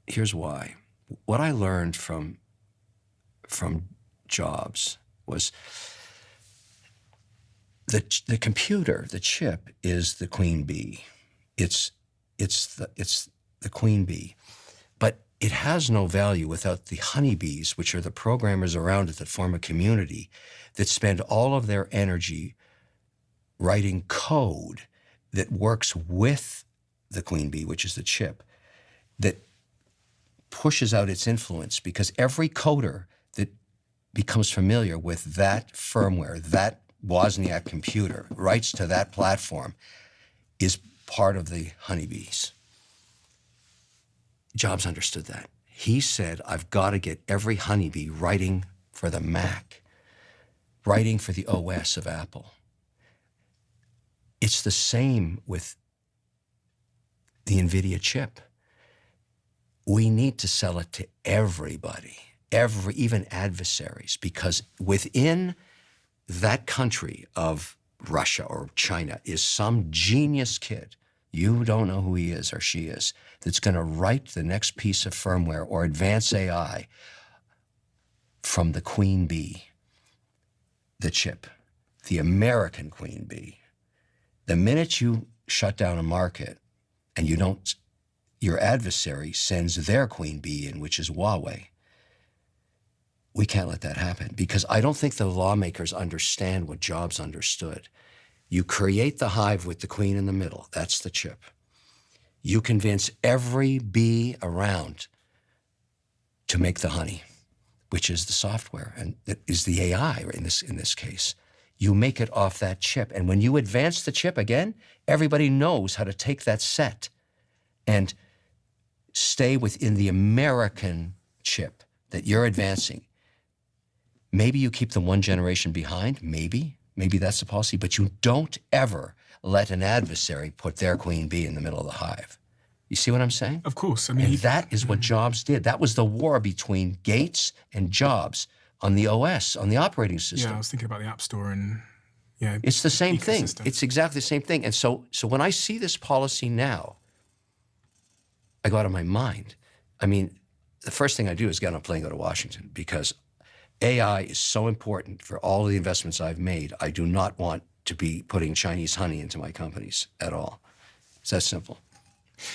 Here's why. What I learned from Jobs was the computer, the chip, is the queen bee. It's the queen bee, but it has no value without the honeybees, which are the programmers around it that form a community that spend all of their energy writing code that works with the queen bee, which is the chip, that pushes out its influence, because every coder that becomes familiar with that firmware, that Wozniak computer, writes to that platform, is part of the honeybees. Jobs understood that. He said, I've got to get every honeybee writing for the Mac, writing for the OS of Apple. It's the same with the NVIDIA chip. We need to sell it to everybody, even adversaries, because within that country of Russia or China is some genius kid, you don't know who he is or she is, that's going to write the next piece of firmware or advance AI from the queen bee, the chip, the American queen bee. The minute you shut down a market and you don't, your adversary sends their queen bee in, which is Huawei. We can't let that happen, because I don't think the lawmakers understand what Jobs understood. You create the hive with the queen in the middle. That's the chip. You convince every bee around to make the honey, which is the software, and that is the AI in this case. You make it off that chip. And when you advance the chip again, everybody knows how to take that set and stay within the American chip that you're advancing. Maybe you keep them one generation behind, maybe that's the policy, but you don't ever let an adversary put their queen bee in the middle of the hive. You see what I'm saying? Of course. I And mean, that is what Jobs did. That was the war between Gates and Jobs on the OS, on the operating system. yeah, I was thinking about the App Store and, yeah. It's the same thing. ecosystem. It's exactly the same thing. And so when I see this policy now, I go out of my mind. I mean, the first thing I do is get on a plane and go to Washington, because AI is so important for all of the investments I've made. I do not want to be putting Chinese honey into my companies at all. It's that simple. So